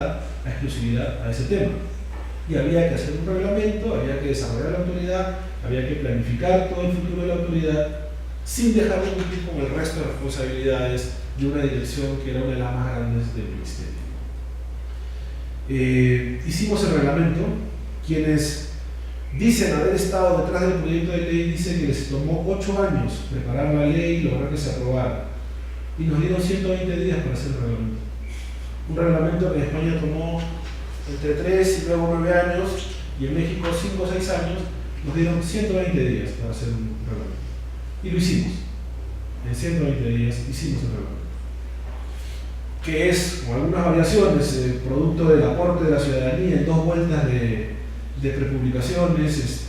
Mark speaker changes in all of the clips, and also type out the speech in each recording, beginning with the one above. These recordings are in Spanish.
Speaker 1: a exclusividad a ese tema. Y había que hacer un reglamento, había que desarrollar la autoridad, había que planificar todo el futuro de la autoridad sin dejar de cumplir con el resto de responsabilidades de una dirección que era una de las más grandes del ministerio. Hicimos el reglamento. Quienes dicen haber estado detrás del proyecto de ley dicen que les tomó 8 años preparar la ley y lograr que se aprobara. Y nos dieron 120 días para hacer el reglamento. Un reglamento que en España tomó entre 3 y luego 9 años, y en México 5 o 6 años. Nos dieron 120 días para hacer un reglamento. Y lo hicimos. En 120 días hicimos el reglamento. Que es, con algunas variaciones, producto del aporte de la ciudadanía en 2 vueltas de prepublicaciones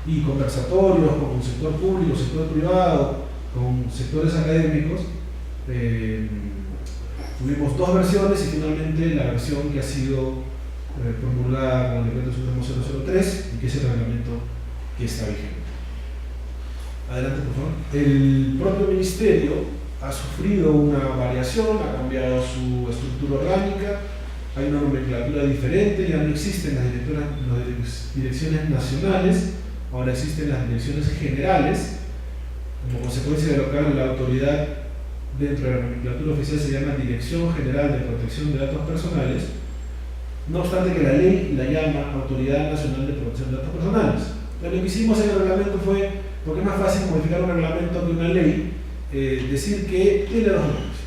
Speaker 1: y conversatorios con el sector público, sector privado, con sectores académicos. Tuvimos 2 versiones y finalmente la versión que ha sido promulgada con el decreto supremo 003 y que es el reglamento que está vigente. Adelante, por favor. El propio ministerio ha sufrido una variación, ha cambiado su estructura orgánica, hay una nomenclatura diferente, ya no existen las direcciones nacionales, ahora existen las direcciones generales. Como consecuencia de lo que la autoridad dentro de la nomenclatura oficial se llama Dirección General de Protección de Datos Personales, no obstante que la ley la llama Autoridad Nacional de Protección de Datos Personales. Entonces, lo que hicimos en el reglamento fue, porque es más fácil modificar un reglamento que una ley, decir que tiene 2 nombres.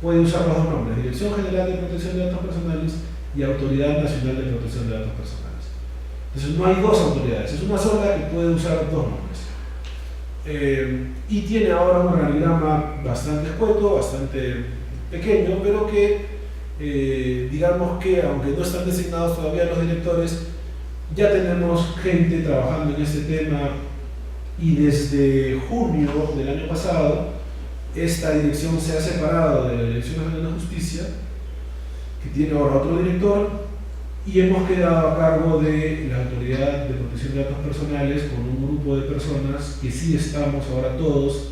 Speaker 1: Puede usar los 2 nombres, Dirección General de Protección de Datos Personales y Autoridad Nacional de Protección de Datos Personales. Entonces no hay 2 autoridades, es una sola que puede usar 2 nombres. Y tiene ahora un organigrama bastante escueto, bastante pequeño, pero que digamos que aunque no están designados todavía los directores, ya tenemos gente trabajando en este tema, y desde junio del año pasado esta dirección se ha separado de la Dirección Nacional de Justicia, que tiene ahora otro director, y hemos quedado a cargo de la Autoridad de Protección de Datos Personales con un grupo de personas que sí estamos ahora todos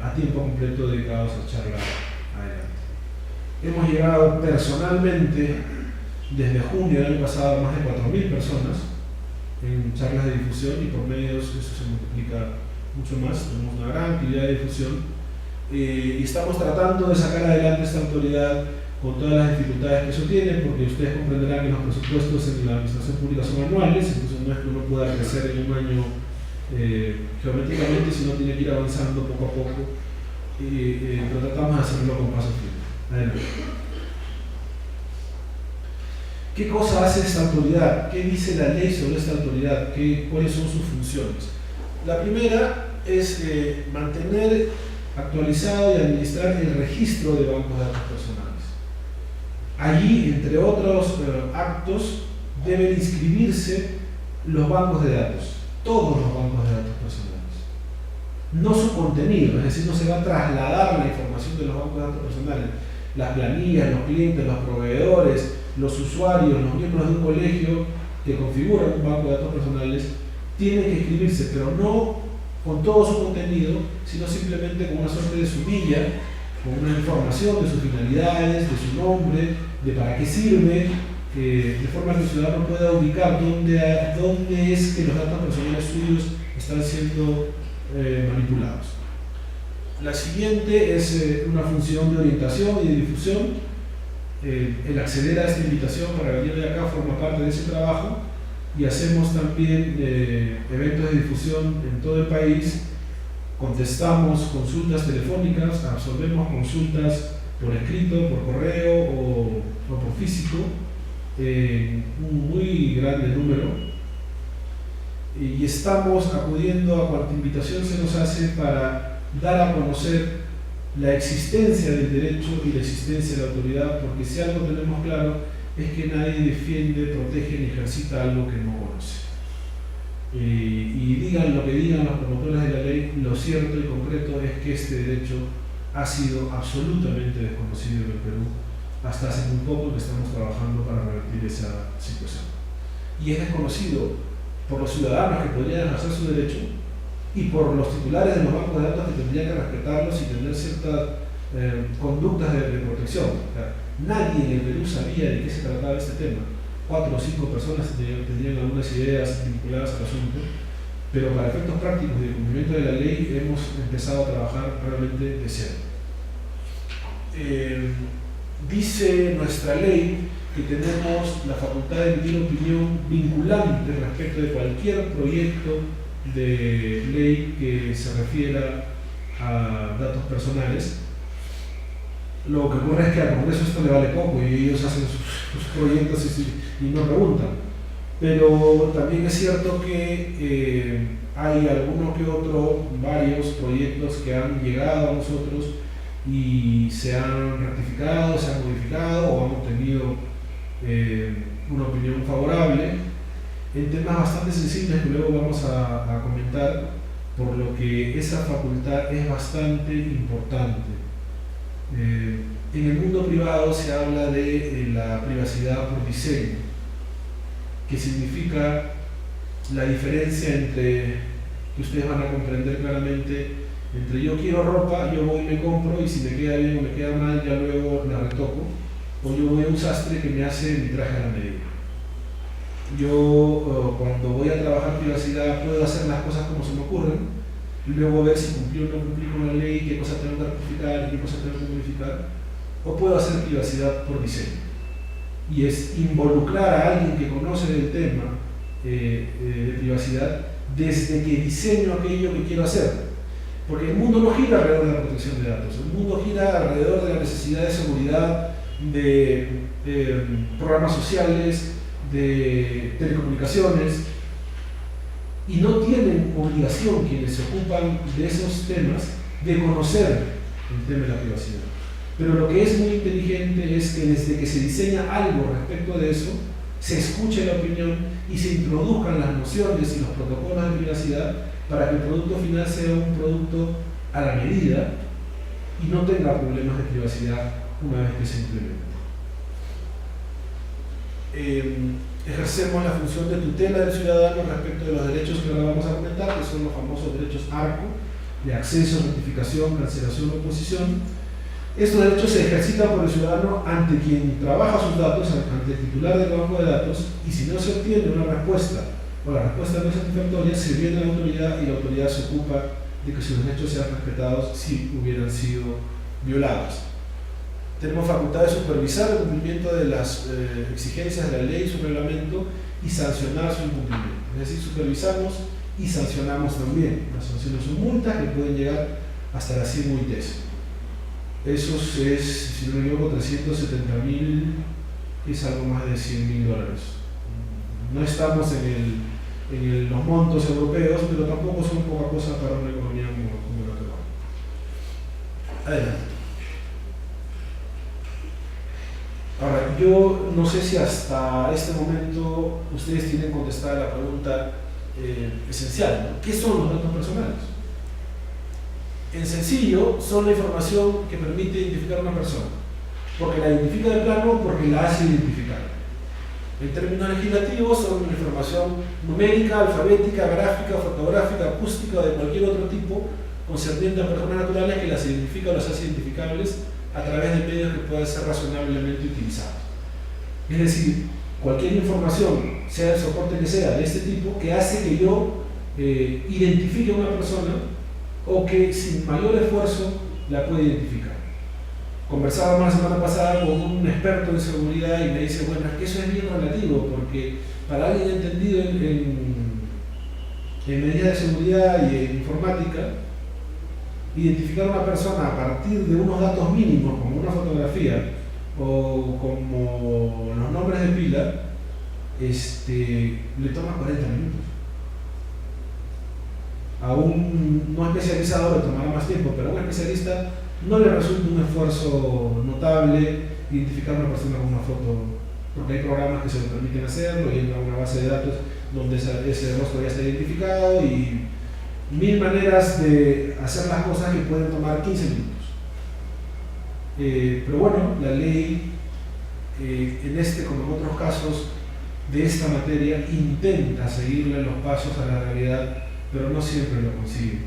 Speaker 1: a tiempo completo dedicados a echarla adelante. Hemos llegado personalmente desde junio del año pasado a más de 4.000 personas en charlas de difusión, y por medios eso se multiplica mucho más. Tenemos una gran actividad de difusión y estamos tratando de sacar adelante esta autoridad con todas las dificultades que eso tiene, porque ustedes comprenderán que los presupuestos en la administración pública son anuales, entonces no es que uno pueda crecer en un año geométricamente, sino tiene que ir avanzando poco a poco, pero tratamos de hacerlo con paso firme. Adelante. ¿Qué cosa hace esta autoridad? ¿Qué dice la ley sobre esta autoridad? ¿Cuáles son sus funciones? La primera es mantener actualizado y administrar el registro de bancos de datos personales. Allí, entre otros actos, deben inscribirse los bancos de datos, todos los bancos de datos personales. No su contenido, es decir, no se va a trasladar la información de los bancos de datos personales, las planillas, los clientes, los proveedores, los usuarios, los miembros de un colegio que configuran un banco de datos personales, tienen que inscribirse, pero no con todo su contenido, sino simplemente con una suerte de sumilla, con una información de sus finalidades, de su nombre, de para qué sirve, de forma que el ciudadano pueda ubicar dónde es que los datos personales suyos están siendo manipulados. La siguiente es una función de orientación y de difusión. El acceder a esta invitación para venir de acá forma parte de ese trabajo, y hacemos también eventos de difusión en todo el país. Contestamos consultas telefónicas, absolvemos consultas por escrito, por correo o por físico, un muy grande número, y estamos acudiendo a cuanta invitación se nos hace para dar a conocer la existencia del derecho y la existencia de la autoridad, porque si algo tenemos claro es que nadie defiende, protege ni ejercita algo que no conoce. Y digan lo que digan los promotores de la ley, lo cierto y concreto es que este derecho ha sido absolutamente desconocido en el Perú hasta hace muy poco, que estamos trabajando para revertir esa situación. Y es desconocido por los ciudadanos que podrían ejercer su derecho, y por los titulares de los bancos de datos que tendrían que respetarlos y tener cierta conductas de protección. O sea, nadie en el Perú sabía de qué se trataba este tema. 4 o 5 personas tenían algunas ideas vinculadas al asunto, pero para efectos prácticos de cumplimiento de la ley hemos empezado a trabajar realmente de cero. Dice nuestra ley que tenemos la facultad de emitir opinión vinculante respecto de cualquier proyecto de ley que se refiera a datos personales. Lo que ocurre es que al Congreso esto le vale poco y ellos hacen sus proyectos y no preguntan. Pero también es cierto que hay alguno que otro, varios proyectos que han llegado a nosotros y se han rectificado, se han modificado o han obtenido una opinión favorable en temas bastante sensibles que luego vamos a comentar, por lo que esa facultad es bastante importante. En el mundo privado se habla de la privacidad por diseño, que significa la diferencia entre, que ustedes van a comprender claramente, entre yo quiero ropa, yo voy y me compro y si me queda bien o me queda mal ya luego la retoco, o yo voy a un sastre que me hace mi traje a la medida. Yo cuando voy a trabajar privacidad puedo hacer las cosas como se me ocurren y luego ver si cumplí o no cumplí con la ley, qué cosas tengo que rectificar y qué cosas tengo que modificar, o puedo hacer privacidad por diseño. Y es involucrar a alguien que conoce del tema de privacidad desde que diseño aquello que quiero hacer. Porque el mundo no gira alrededor de la protección de datos, el mundo gira alrededor de la necesidad de seguridad, de programas sociales, de telecomunicaciones, y no tienen obligación quienes se ocupan de esos temas de conocer el tema de la privacidad. Pero lo que es muy inteligente es que desde que se diseña algo respecto de eso, se escuche la opinión y se introduzcan las nociones y los protocolos de privacidad para que el producto final sea un producto a la medida y no tenga problemas de privacidad una vez que se implemente. Ejercemos la función de tutela del ciudadano respecto de los derechos que ahora vamos a comentar, que son los famosos derechos ARCO, de acceso, notificación, cancelación o oposición. Estos derechos se ejercitan por el ciudadano ante quien trabaja sus datos, ante el titular del banco de datos, y si no se obtiene una respuesta o la respuesta no es satisfactoria, se viene a la autoridad y la autoridad se ocupa de que sus derechos sean respetados si hubieran sido violados. Tenemos facultad de supervisar el cumplimiento de las exigencias de la ley y su reglamento y sancionar su incumplimiento. Es decir, supervisamos y sancionamos también. Las sanciones son multas que pueden llegar hasta las 100 UITs. Eso es, si no me equivoco, 370.000, es algo más de $100.000. No estamos en los montos europeos, pero tampoco son poca cosa para una economía como la peruana. Adelante. Ahora, yo no sé si hasta este momento ustedes tienen contestada la pregunta esencial, ¿no? ¿Qué son los datos personales? En sencillo, son la información que permite identificar a una persona, porque la identifica de plano, porque la hace identificar. En términos legislativos, son una información numérica, alfabética, gráfica, fotográfica, acústica o de cualquier otro tipo concerniente a personas naturales que las identifica o las hace identificables a través de medios que puedan ser razonablemente utilizados. Es decir, cualquier información, sea el soporte que sea, de este tipo, que hace que yo identifique a una persona o que sin mayor esfuerzo la pueda identificar. Conversábamos la semana pasada con un experto en seguridad y me dice, bueno, es que eso es bien relativo, porque para alguien entendido en medidas de seguridad y en informática, identificar a una persona a partir de unos datos mínimos, como una fotografía o como los nombres de pila, le toma 40 minutos. A un no especializado le tomará más tiempo, pero a un especialista no le resulta un esfuerzo notable identificar a una persona con una foto, porque hay programas que se lo permiten hacerlo y hay una base de datos donde ese rostro ya está identificado y 1000 maneras de hacer las cosas que pueden tomar 15 minutos. Pero bueno, la ley en este como en otros casos de esta materia intenta seguirle los pasos a la realidad, pero no siempre lo consigue.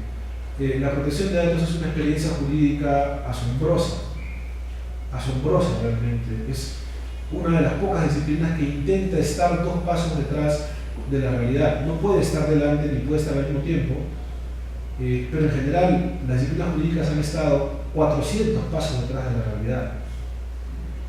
Speaker 1: La protección de datos es una experiencia jurídica asombrosa realmente. Es una de las pocas disciplinas que intenta estar 2 pasos detrás de la realidad. No puede estar delante ni puede estar al mismo tiempo, pero en general las disciplinas jurídicas han estado 400 pasos detrás de la realidad.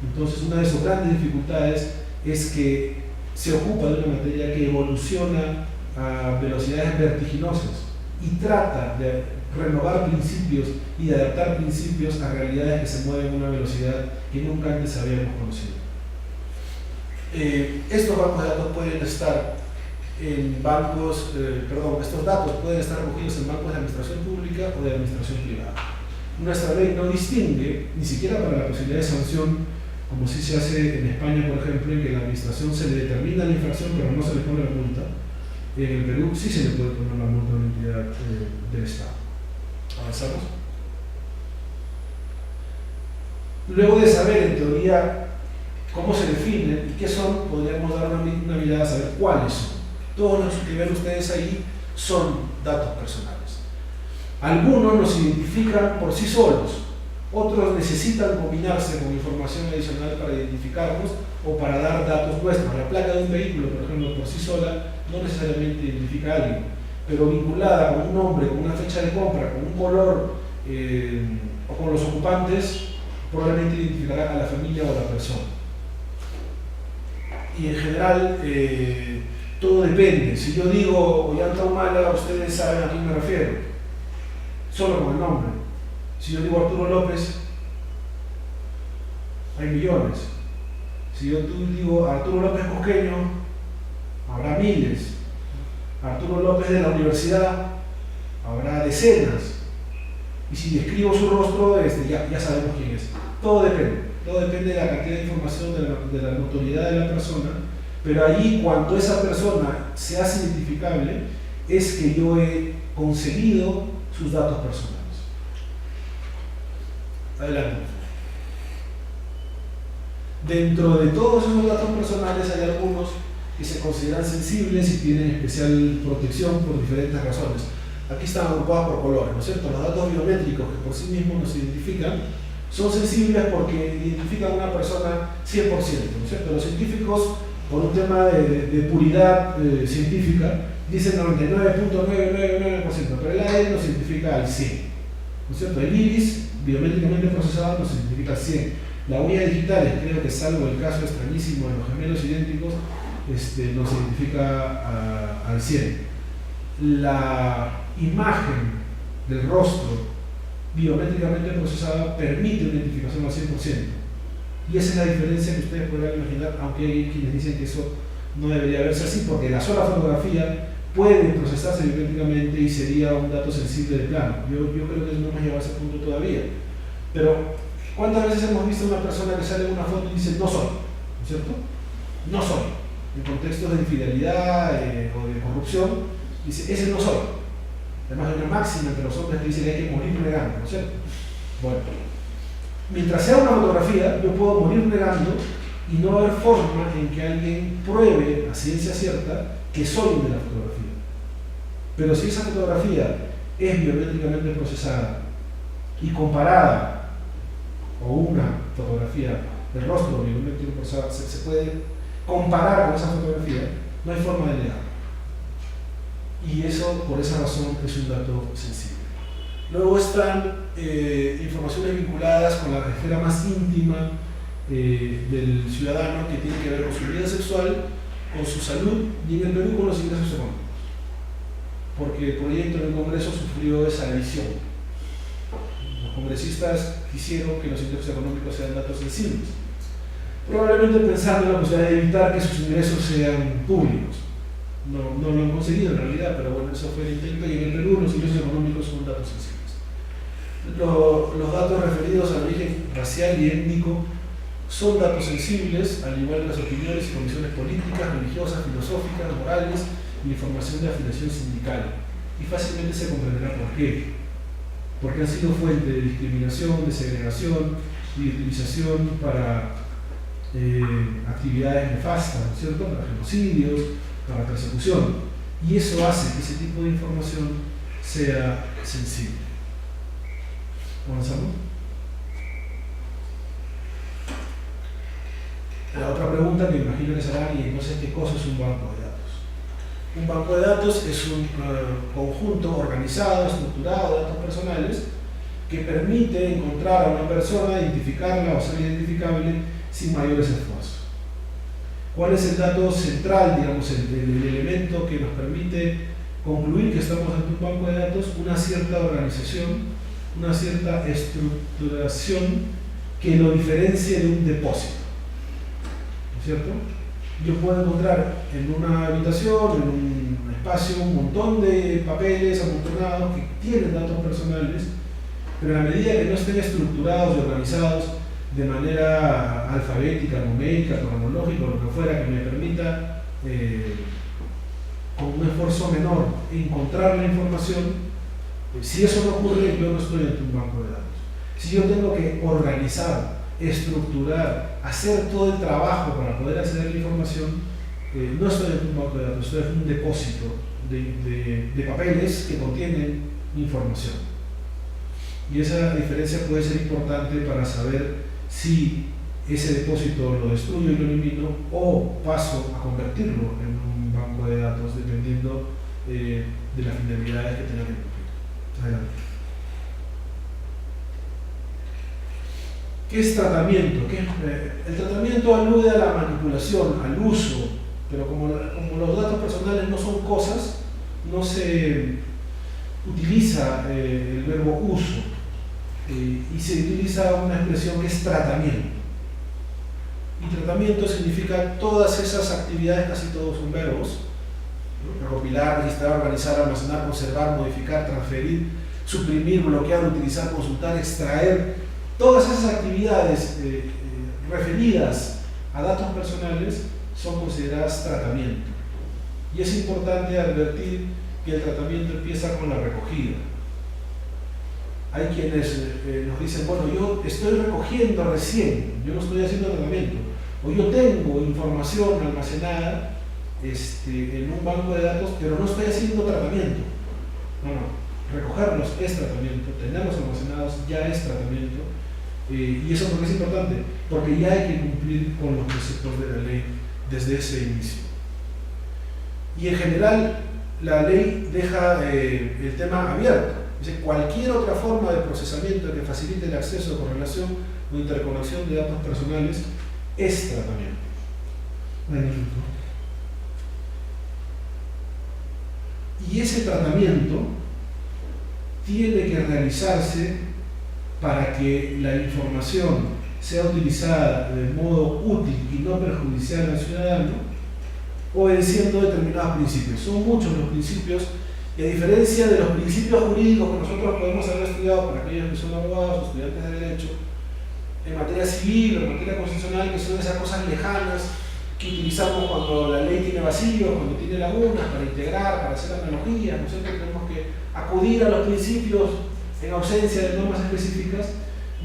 Speaker 1: Entonces, una de sus grandes dificultades es que se ocupa de una materia que evoluciona a velocidades vertiginosas y trata de renovar principios y de adaptar principios a realidades que se mueven a una velocidad que nunca antes habíamos conocido. Estos bancos de datos pueden estar en bancos, estos datos pueden estar recogidos en bancos de administración pública o de administración privada. Nuestra ley no distingue, ni siquiera para la posibilidad de sanción, como sí se hace en España, por ejemplo, en que la administración se le determina la infracción pero no se le pone la multa. En el Perú sí se le puede poner la multa a una entidad del Estado. ¿Avanzamos? Luego de saber, en teoría, cómo se define y qué son, podríamos dar una mirada a saber cuáles son. Todos los que ven ustedes ahí son datos personales. Algunos nos identifican por sí solos, otros necesitan combinarse con información adicional para identificarnos o para dar datos nuestros. La placa de un vehículo, por ejemplo, por sí sola no necesariamente identifica a alguien, pero vinculada con un nombre, con una fecha de compra, con un color o con los ocupantes, probablemente identificará a la familia o a la persona. Y en general, todo depende. Si yo digo Ollanta Humala, ustedes saben a quién me refiero, solo con el nombre. Si yo digo Arturo López, hay millones. Si yo digo Arturo López Cosqueño, habrá miles. Arturo López de la universidad, habrá decenas. Y si describo su rostro, ya sabemos quién es. Todo depende de la cantidad de información, de la notoriedad de la persona, pero allí cuando esa persona se hace identificable, es que yo he conseguido sus datos personales. Adelante. Dentro de todos esos datos personales hay algunos que se consideran sensibles y tienen especial protección por diferentes razones. Aquí están agrupados por colores, ¿no es cierto? Los datos biométricos que por sí mismos nos identifican son sensibles porque identifican a una persona 100%, ¿no es cierto? Los científicos, por un tema de puridad científica, dicen 99.999%, pero el ADN nos identifica al 100%, ¿no es cierto? El iris, biométricamente procesado, nos identifica al 100%. La huella digital, creo que salvo el caso extrañísimo de los gemelos idénticos, nos identifica al 100%. La imagen del rostro biométricamente procesada permite una identificación al 100%. Y esa es la diferencia que ustedes podrán imaginar, aunque hay quienes dicen que eso no debería verse así, porque la sola fotografía puede procesarse biométricamente y sería un dato sensible de plano. Yo creo que no hemos llegado a ese punto todavía. Pero, ¿cuántas veces hemos visto a una persona que sale en una foto y dice no soy? ¿No es cierto? No soy. En contextos de infidelidad o de corrupción, dice ese no soy. Además hay una máxima entre los hombres que dice que hay que morir negando, ¿no es cierto? Bueno, mientras sea una fotografía, yo puedo morir negando y no haber forma en que alguien pruebe a ciencia cierta que soy de la fotografía. Pero si esa fotografía es biométricamente procesada y comparada con una fotografía del rostro biométrico procesado, se puede comparar con esa fotografía, no hay forma de negarlo. Y eso, por esa razón, es un dato sensible. Luego están informaciones vinculadas con la esfera más íntima del ciudadano, que tiene que ver con su vida sexual, con su salud y en el Perú con los ingresos económicos. Porque el proyecto en el Congreso sufrió esa división. Los congresistas quisieron que los ingresos económicos sean datos sensibles, probablemente pensando en la posibilidad de evitar que sus ingresos sean públicos. No lo han conseguido en realidad, pero bueno, eso fue el intento, y en el Perú los ingresos económicos son datos sensibles. Los datos referidos al origen racial y étnico son datos sensibles, al igual que las opiniones y condiciones políticas, religiosas, filosóficas, morales y la información de afiliación sindical. Y fácilmente se comprenderá por qué. Porque han sido fuente de discriminación, de segregación y de utilización para actividades nefastas, ¿no es cierto? Para genocidios, para persecución. Y eso hace que ese tipo de información sea sensible. ¿Avanzamos? La otra pregunta que imagino que será, y entonces, ¿qué cosa es un banco de datos? Un banco de datos es un conjunto organizado, estructurado de datos personales que permite encontrar a una persona, identificarla o ser identificable sin mayores esfuerzos. ¿Cuál es el dato central, digamos, el elemento que nos permite concluir que estamos ante un banco de datos? Una cierta organización, una cierta estructuración que lo diferencie de un depósito. ¿No es cierto? Yo puedo encontrar en una habitación, en un espacio, un montón de papeles amontonados que tienen datos personales, pero a medida que no estén estructurados y organizados de manera alfabética, numérica, cronológica, lo que fuera, que me permita, con un esfuerzo menor, encontrar la información, si eso no ocurre, yo no estoy ante un banco de datos. Si yo tengo que organizar, estructurar, hacer todo el trabajo para poder acceder a la información, no estoy ante un banco de datos, estoy ante un depósito de papeles que contienen información. Y esa diferencia puede ser importante para saber si ese depósito lo destruyo y lo elimino o paso a convertirlo en un banco de datos dependiendo de las finalidades que tenga que cumplir. Adelante. ¿Qué es tratamiento? El tratamiento alude a la manipulación, al uso, pero como los datos personales no son cosas, no se utiliza el verbo uso. Y se utiliza una expresión que es tratamiento. Y tratamiento significa todas esas actividades, casi todos son verbos, ¿no? Recopilar, registrar, organizar, almacenar, conservar, modificar, transferir, suprimir, bloquear, utilizar, consultar, extraer. Todas esas actividades referidas a datos personales son consideradas tratamiento. Y es importante advertir que el tratamiento empieza con la recogida. Hay quienes nos dicen, bueno, yo estoy recogiendo recién, yo no estoy haciendo tratamiento, o yo tengo información almacenada en un banco de datos, pero no estoy haciendo tratamiento. No, recogerlos es tratamiento, tenerlos almacenados ya es tratamiento, y eso porque es importante, porque ya hay que cumplir con los preceptos de la ley desde ese inicio. Y en general, la ley deja el tema abierto. Dice, cualquier otra forma de procesamiento que facilite el acceso, correlación o interconexión de datos personales es tratamiento. Y ese tratamiento tiene que realizarse para que la información sea utilizada de modo útil y no perjudicial al ciudadano, obedeciendo determinados principios. Son muchos los principios. Y a diferencia de los principios jurídicos que nosotros podemos haber estudiado para aquellos que son abogados o estudiantes de derecho, en materia civil o en materia constitucional, que son esas cosas lejanas que utilizamos cuando la ley tiene vacíos, cuando tiene lagunas, para integrar, para hacer analogías, nosotros tenemos que acudir a los principios en ausencia de normas específicas.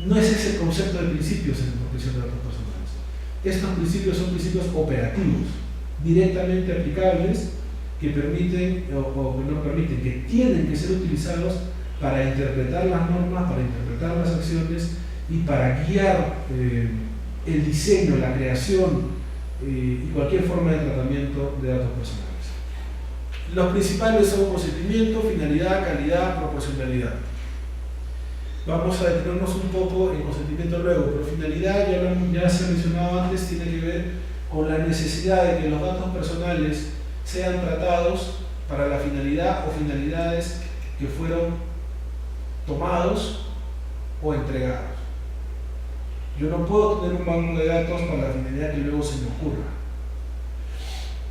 Speaker 1: No es ese el concepto de principios en protección de datos personales. Estos principios son principios operativos, directamente aplicables, que permiten o que no permiten, que tienen que ser utilizados para interpretar las normas, para interpretar las acciones y para guiar el diseño, la creación y cualquier forma de tratamiento de datos personales. Los principales son consentimiento, finalidad, calidad, proporcionalidad. Vamos a detenernos un poco en consentimiento luego, pero finalidad, ya se ha mencionado antes, tiene que ver con la necesidad de que los datos personales sean tratados para la finalidad o finalidades que fueron tomados o entregados. Yo no puedo tener un banco de datos para la finalidad que luego se me ocurra.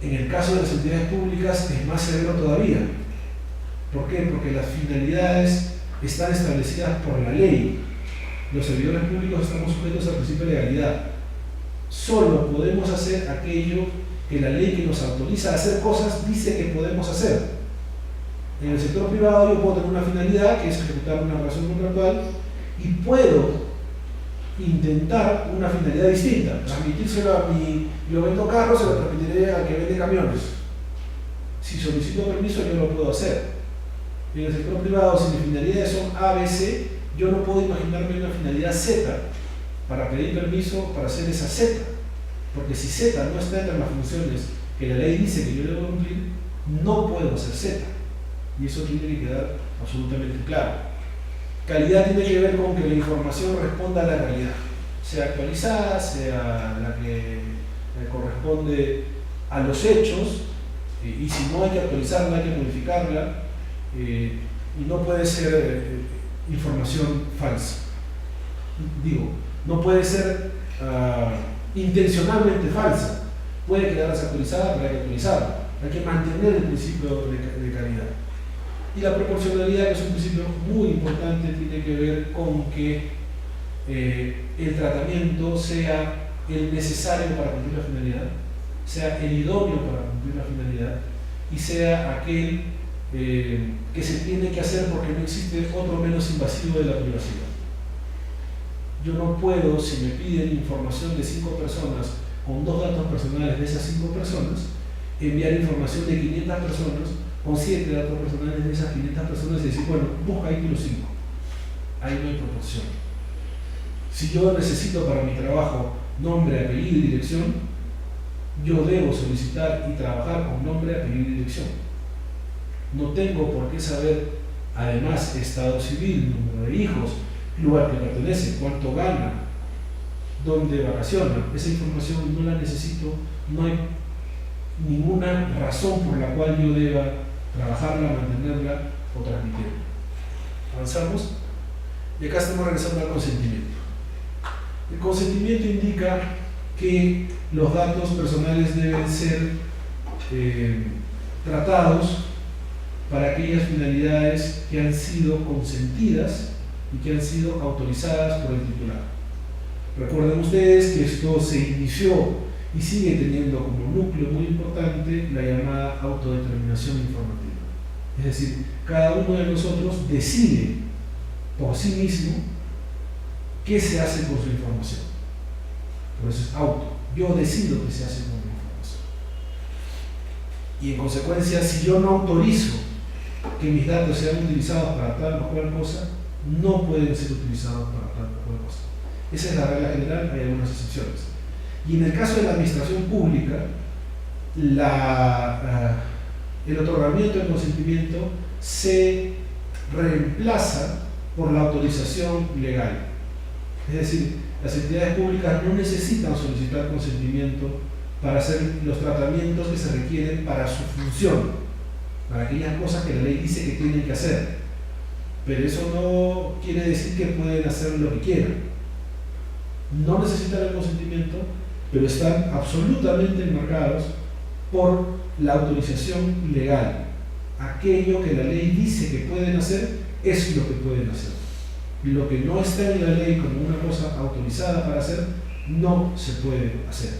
Speaker 1: En el caso de las entidades públicas es más severo todavía. ¿Por qué? Porque las finalidades están establecidas por la ley. Los servidores públicos estamos sujetos al principio de legalidad. Solo podemos hacer aquello que la ley que nos autoriza a hacer cosas dice que podemos hacer. En el sector privado yo puedo tener una finalidad, que es ejecutar una relación contractual, y puedo intentar una finalidad distinta, transmitírselo a yo vendo carros, se lo transmitiré al que vende camiones. Si solicito permiso yo lo puedo hacer. En el sector privado, si mis finalidades son A, B, C, yo no puedo imaginarme una finalidad Z para pedir permiso para hacer esa Z, porque si Z no está entre las funciones que la ley dice que yo debo cumplir, no puedo hacer Z, y eso tiene que quedar absolutamente claro. Calidad tiene que ver con que la información responda a la realidad, sea actualizada, sea la que corresponde a los hechos, y si no hay que actualizarla, hay que modificarla, y no puede ser información falsa. Digo, no puede ser intencionalmente falsa, puede quedar desactualizada, pero hay que actualizarla, hay que mantener el principio de calidad. Y la proporcionalidad, que es un principio muy importante, tiene que ver con que el tratamiento sea el necesario para cumplir la finalidad, sea el idóneo para cumplir la finalidad, y sea aquel que se tiene que hacer porque no existe otro menos invasivo de la privacidad. Yo no puedo, si me piden información de 5 personas con 2 datos personales de esas 5 personas, enviar información de 500 personas con 7 datos personales de esas 500 personas y decir, bueno, busca ahí los 5. Ahí no hay proporción. Si yo necesito para mi trabajo nombre, apellido y dirección, yo debo solicitar y trabajar con nombre, apellido y dirección. No tengo por qué saber, además, estado civil, número de hijos, lugar que pertenece, cuánto gana, dónde vacaciona. Esa información no la necesito, no hay ninguna razón por la cual yo deba trabajarla, mantenerla o transmitirla. Avanzamos. Y acá estamos regresando al consentimiento. El consentimiento indica que los datos personales deben ser tratados para aquellas finalidades que han sido consentidas y que han sido autorizadas por el titular. Recuerden ustedes que esto se inició y sigue teniendo como núcleo muy importante la llamada autodeterminación informativa. Es decir, cada uno de nosotros decide por sí mismo qué se hace con su información. Por eso es auto. Yo decido qué se hace con mi información. Y en consecuencia, si yo no autorizo que mis datos sean utilizados para tal o cual cosa, no pueden ser utilizados para tal o cual cosa. Esa es la regla general, hay algunas excepciones. Y en el caso de la administración pública, el otorgamiento del consentimiento se reemplaza por la autorización legal. Es decir, las entidades públicas no necesitan solicitar consentimiento para hacer los tratamientos que se requieren para su función, para aquellas cosas que la ley dice que tienen que hacer. Pero eso no quiere decir que pueden hacer lo que quieran. No necesitan el consentimiento, pero están absolutamente enmarcados por la autorización legal. Aquello que la ley dice que pueden hacer es lo que pueden hacer. Lo que no está en la ley como una cosa autorizada para hacer, no se puede hacer.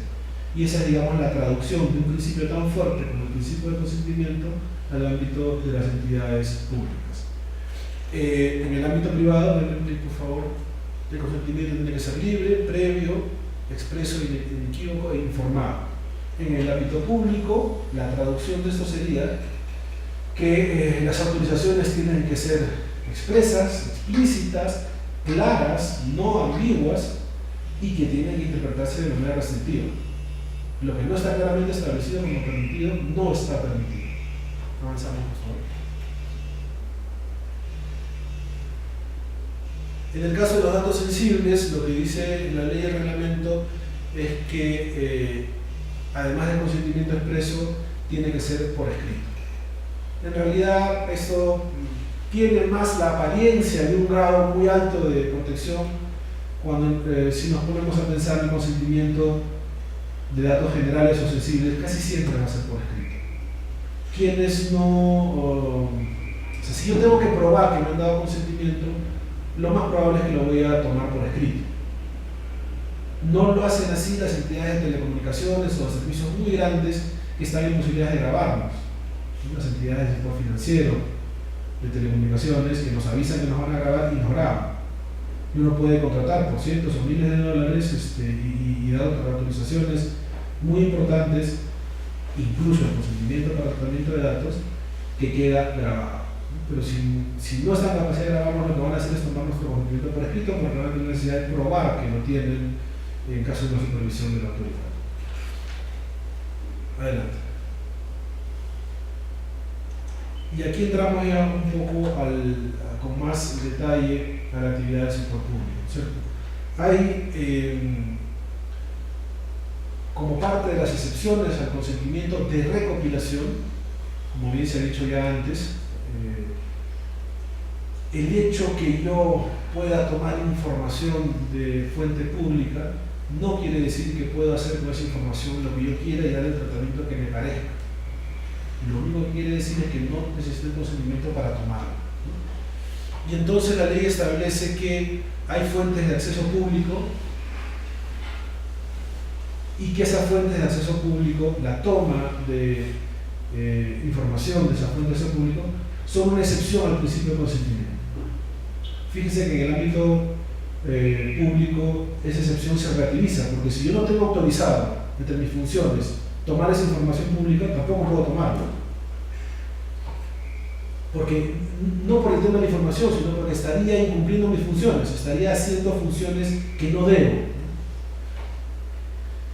Speaker 1: Y esa es, digamos, la traducción de un principio tan fuerte como el principio de consentimiento al ámbito de las entidades públicas. En el ámbito privado, por favor, el consentimiento tiene que ser libre, previo, expreso, inequívoco e informado. En el ámbito público, la traducción de esto sería que las autorizaciones tienen que ser expresas, explícitas, claras, no ambiguas, y que tienen que interpretarse de manera restrictiva. Lo que no está claramente establecido como permitido no está permitido. Avanzamos, por favor. En el caso de los datos sensibles, lo que dice la ley y el reglamento es que además del consentimiento expreso, tiene que ser por escrito. En realidad, esto tiene más la apariencia de un grado muy alto de protección cuando, si nos ponemos a pensar en el consentimiento de datos generales o sensibles, casi siempre va a ser por escrito. Quienes no... o sea, si yo tengo que probar que me han dado consentimiento, lo más probable es que lo voy a tomar por escrito. No lo hacen así las entidades de telecomunicaciones o servicios muy grandes que están en posibilidades de grabarnos. Las entidades del sector financiero, de telecomunicaciones, que nos avisan que nos van a grabar y nos graban. Y uno puede contratar por cientos o miles de dólares y dar autorizaciones muy importantes, incluso el consentimiento para tratamiento de datos, que queda grabado. Pero si no están en capacidad de grabarnos, lo que van a hacer es tomar nuestro consentimiento por escrito, porque van a tener necesidad de probar que lo tienen en caso de una supervisión de la autoridad. Adelante. Y aquí entramos ya un poco con más detalle a la actividad del sector público, ¿cierto? Hay, como parte de las excepciones al consentimiento de recopilación, como bien se ha dicho ya antes, el hecho que yo pueda tomar información de fuente pública no quiere decir que pueda hacer con esa información lo que yo quiera y darle el tratamiento que me parezca. Lo único que quiere decir es que no necesito el consentimiento para tomarlo, ¿no? Y entonces la ley establece que hay fuentes de acceso público y que esas fuentes de acceso público, la toma de información de esas fuentes de acceso público, son una excepción al principio de consentimiento. Fíjense que en el ámbito público esa excepción se relativiza, porque si yo no tengo autorizado entre mis funciones tomar esa información pública, tampoco puedo tomarla. Porque no por el tema de la información, sino porque estaría incumpliendo mis funciones, estaría haciendo funciones que no debo.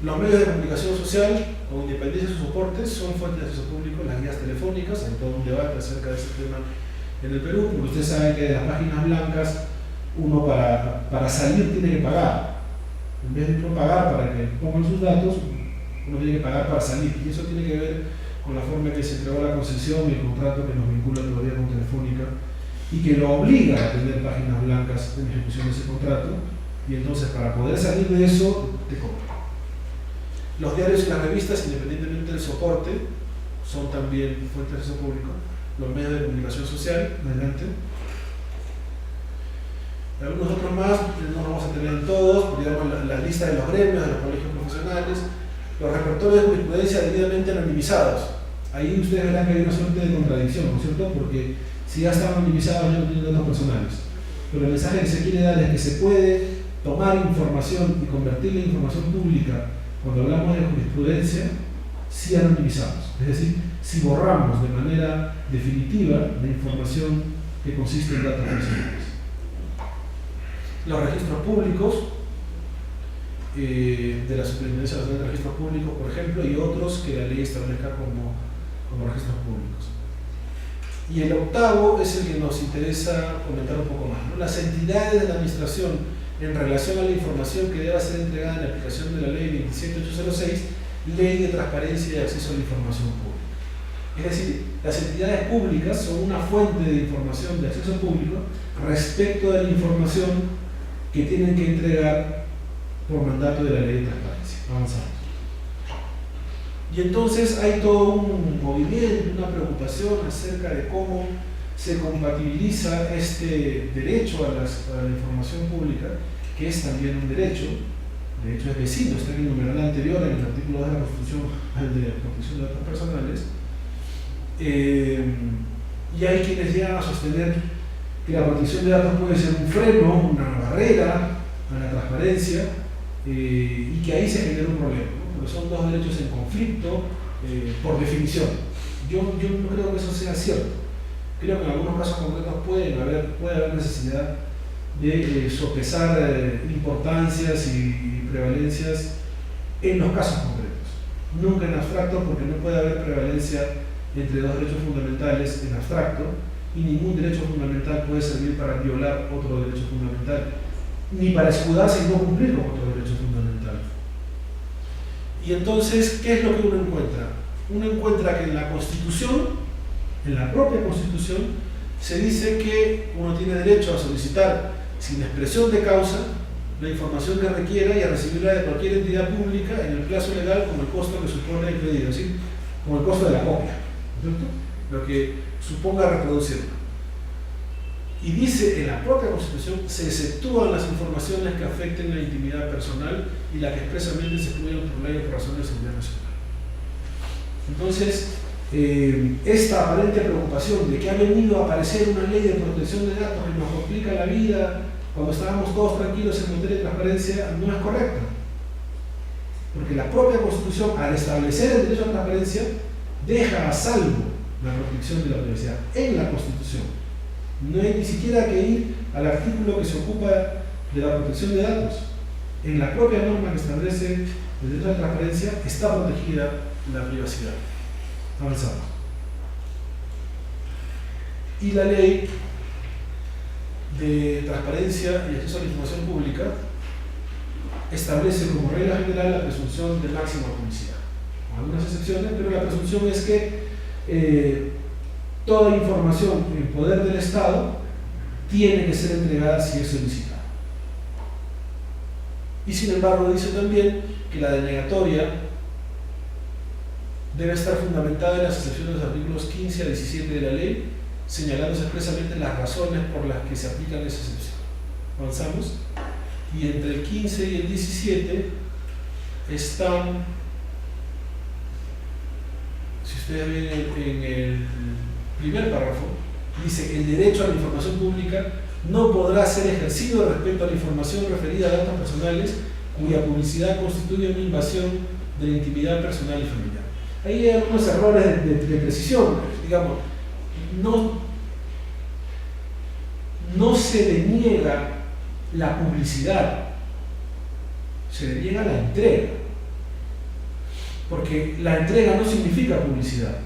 Speaker 1: Los medios de comunicación social, con independencia de sus soportes, son fuentes de acceso público, las guías telefónicas, hay todo un debate acerca de ese tema en el Perú, porque ustedes saben que de las páginas blancas, uno para salir tiene que pagar. En vez de uno pagar para que pongan sus datos, uno tiene que pagar para salir, y eso tiene que ver con la forma en que se entregó la concesión y el contrato que nos vincula todavía con Telefónica y que lo obliga a tener páginas blancas en ejecución de ese contrato, y entonces para poder salir de eso te cobran. Los diarios y las revistas, independientemente del soporte, son también fuentes de acceso público. Los medios de comunicación social, adelante. Algunos otros más, no vamos a tener en todos, pero digamos la lista de los gremios, de los colegios profesionales, los repertorios de jurisprudencia debidamente anonimizados. Ahí ustedes verán que hay una suerte de contradicción, ¿no es cierto? Porque si ya están anonimizados ya no tienen datos personales. Pero el mensaje que se quiere dar es que se puede tomar información y convertirla en información pública cuando hablamos de jurisprudencia, sí anonimizados. Es decir, si borramos de manera definitiva la información que consiste en datos personales. Los registros públicos, de la Superintendencia Nacional de Registros Públicos, por ejemplo, y otros que la ley establezca como registros públicos. Y el octavo es el que nos interesa comentar un poco más, ¿no? Las entidades de la administración en relación a la información que deba ser entregada en la aplicación de la ley 27806, Ley de Transparencia y Acceso a la Información Pública. Es decir, las entidades públicas son una fuente de información de acceso público respecto de la información que tienen que entregar por mandato de la Ley de Transparencia. Avanzamos. Y entonces hay todo un movimiento, una preocupación acerca de cómo se compatibiliza este derecho a la información pública, que es también un derecho, de hecho es vecino, está en el numeral anterior, en el artículo 2 de la Constitución, al de protección de datos personales, y hay quienes llegan a sostener que la protección de datos puede ser un freno, una barrera a la transparencia, y que ahí se genera un problema, ¿no? Porque son dos derechos en conflicto por definición. Yo no creo que eso sea cierto. Creo que en algunos casos concretos puede haber necesidad de sopesar importancias y prevalencias en los casos concretos. Nunca en abstracto, porque no puede haber prevalencia entre dos derechos fundamentales en abstracto, y ningún derecho fundamental puede servir para violar otro derecho fundamental, ni para escudarse y no cumplir con otro derecho fundamental. Y entonces, ¿qué es lo que uno encuentra? Uno encuentra que en la Constitución, en la propia Constitución, se dice que uno tiene derecho a solicitar sin expresión de causa la información que requiera y a recibirla de cualquier entidad pública en el plazo legal como el costo que supone el pedido, es decir, como el costo de la copia, ¿cierto? Lo que suponga reproducirla. Y dice en la propia Constitución se exceptúan las informaciones que afecten la intimidad personal y las que expresamente se excluyen por ley o por razones de seguridad nacional. Entonces, esta aparente preocupación de que ha venido a aparecer una ley de protección de datos que nos complica la vida cuando estábamos todos tranquilos en materia de transparencia no es correcta. Porque la propia Constitución, al establecer el derecho a la transparencia, deja a salvo la protección de la privacidad en la Constitución. No hay ni siquiera que ir al artículo que se ocupa de la protección de datos. En la propia norma que establece el derecho a la transparencia está protegida la privacidad. Avanzamos. Y la ley de transparencia y acceso a la información pública establece como regla general la presunción de máxima publicidad. Con algunas excepciones, pero la presunción es que toda información en poder del Estado tiene que ser entregada si es solicitada. Y sin embargo dice también que la denegatoria debe estar fundamentada en las excepciones de los artículos 15 a 17 de la ley, señalándose expresamente las razones por las que se aplican esa excepción. Avanzamos. Y entre el 15 y el 17 están, si ustedes ven en el primer párrafo, dice: el derecho a la información pública no podrá ser ejercido respecto a la información referida a datos personales cuya publicidad constituye una invasión de la intimidad personal y familiar. Ahí hay algunos errores de precisión, digamos. No se deniega la publicidad, se deniega la entrega, porque la entrega no significa publicidad.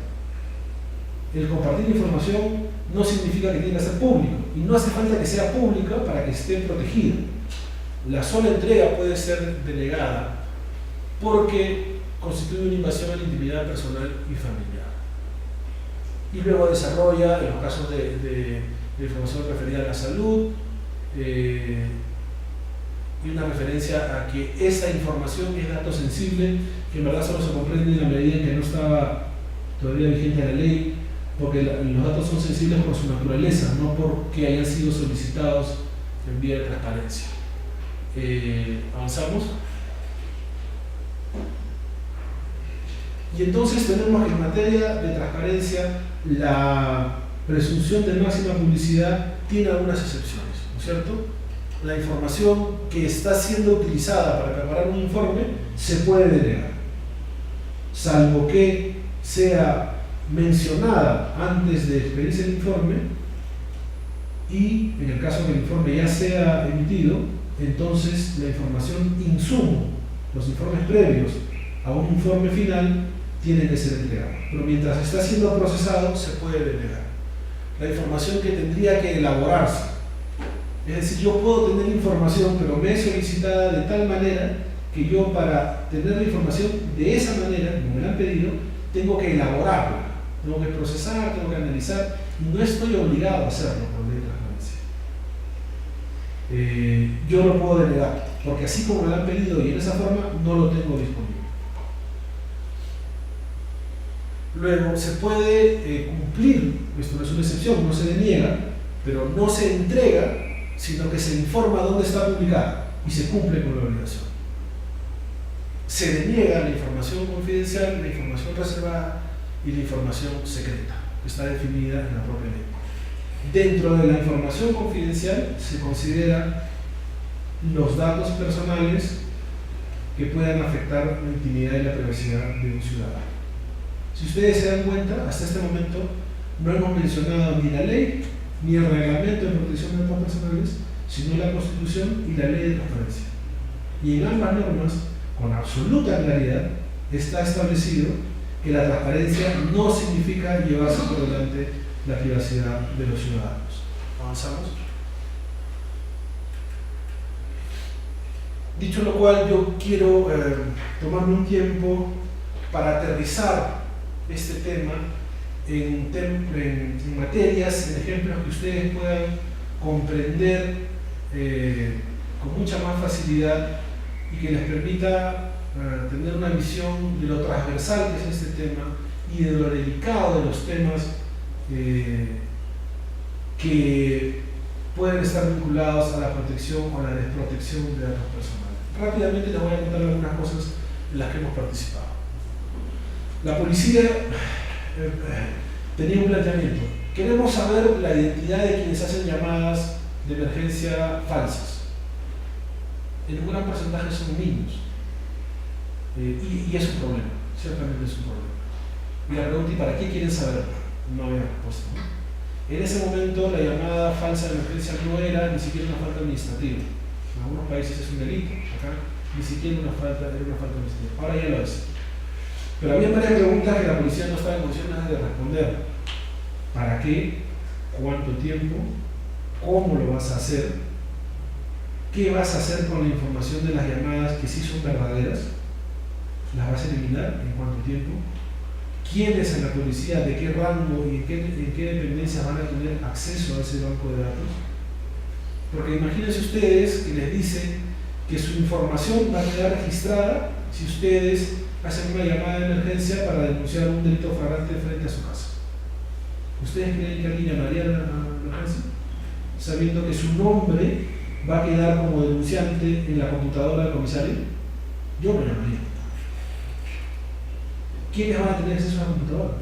Speaker 1: El compartir información no significa que tiene que ser público, y no hace falta que sea pública para que esté protegida. La sola entrega puede ser denegada porque constituye una invasión a la intimidad personal y familiar. Y luego desarrolla, en los casos de información referida a la salud, y una referencia a que esta información es dato sensible, que en verdad solo se comprende en la medida en que no estaba todavía vigente la ley, porque los datos son sensibles por su naturaleza, no porque hayan sido solicitados en vía de transparencia. Avanzamos. Y entonces tenemos que en materia de transparencia la presunción de máxima publicidad tiene algunas excepciones, ¿no es cierto? La información que está siendo utilizada para preparar un informe se puede denegar, salvo que sea mencionada antes de expedirse el informe, y en el caso que el informe ya sea emitido, entonces la información insumo, los informes previos a un informe final, tienen que ser entregados. Pero mientras está siendo procesado, se puede denegar. La información que tendría que elaborarse, es decir, yo puedo tener información, pero me es solicitada de tal manera que yo, para tener la información de esa manera, como me la han pedido, tengo que elaborarla, tengo que procesar, tengo que analizar, y no estoy obligado a hacerlo por ley de transparencia. Yo lo puedo denegar, porque así como me lo han pedido y en esa forma, no lo tengo disponible. Luego, se puede cumplir, esto no es una excepción, no se deniega, pero no se entrega, sino que se informa dónde está publicada y se cumple con la obligación. Se deniega la información confidencial, la información reservada y la información secreta, que está definida en la propia ley. Dentro de la información confidencial se consideran los datos personales que puedan afectar la intimidad y la privacidad de un ciudadano. Si ustedes se dan cuenta, hasta este momento no hemos mencionado ni la ley ni el reglamento de protección de datos personales, sino la Constitución y la ley de transparencia. Y en ambas normas, con absoluta claridad, está establecido que la transparencia no significa llevarse por delante la privacidad de los ciudadanos. Avanzamos. Dicho lo cual, yo quiero tomarme un tiempo para aterrizar este tema en materias, en ejemplos que ustedes puedan comprender con mucha más facilidad y que les permita tener una visión de lo transversal que es este tema y de lo delicado de los temas que pueden estar vinculados a la protección o a la desprotección de datos personales. Rápidamente les voy a contar algunas cosas en las que hemos participado. La policía tenía un planteamiento. Queremos saber la identidad de quienes hacen llamadas de emergencia falsas. En un gran porcentaje son niños. Y es un problema, ciertamente es un problema. Y la pregunta: ¿y para qué quieren saberlo? no había respuesta, ¿no? En ese momento la llamada falsa de emergencia no era ni siquiera una falta administrativa. En algunos países es un delito, acá ni siquiera era una falta administrativa. Ahora ya lo es. Pero había varias preguntas que la policía no estaba en condiciones de responder. ¿Para qué? ¿Cuánto tiempo? ¿Cómo lo vas a hacer? ¿Qué vas a hacer con la información de las llamadas que sí son verdaderas? ¿Las vas a eliminar? ¿En cuánto tiempo? ¿Quiénes en la policía, de qué rango y en qué dependencias van a tener acceso a ese banco de datos? Porque imagínense ustedes que les dicen que su información va a quedar registrada si ustedes hacen una llamada de emergencia para denunciar un delito flagrante frente a su casa. ¿Ustedes creen que alguien llamaría a la emergencia sabiendo que su nombre va a quedar como denunciante en la computadora del comisario? Yo no llamaría. ¿Quiénes van a tener acceso a la computadora?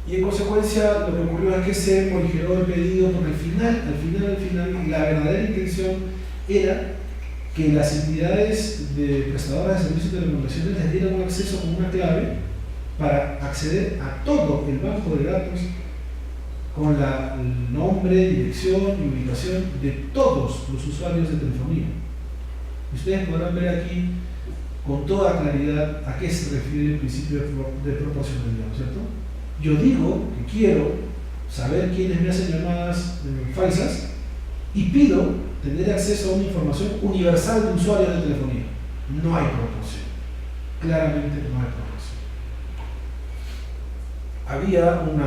Speaker 1: Y en consecuencia lo que ocurrió es que se morigeró el pedido porque al final la verdadera intención era que las entidades prestadoras de servicios de telecomunicaciones les dieran un acceso con una clave para acceder a todo el banco de datos con el nombre, dirección y ubicación de todos los usuarios de telefonía. Ustedes podrán ver aquí con toda claridad a qué se refiere el principio de proporcionalidad, ¿cierto? Yo digo que quiero saber quiénes me hacen llamadas falsas y pido tener acceso a una información universal de usuarios de telefonía. No hay proporción. Claramente no hay proporción. Había un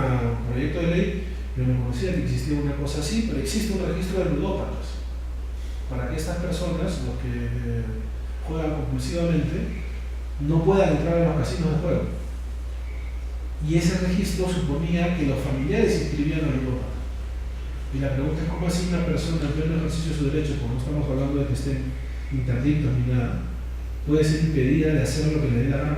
Speaker 1: proyecto de ley, yo no conocía que existía una cosa así, pero existe un registro de ludópatas para que estas personas, los que juegan compulsivamente, no puedan entrar a los casinos de juego. Y ese registro suponía que los familiares se inscribían a ludópatas. Y la pregunta es cómo así una persona en pleno ejercicio de su derecho, porque no estamos hablando de que estén interdictos ni nada, puede ser impedida de hacer lo que le dé la gana.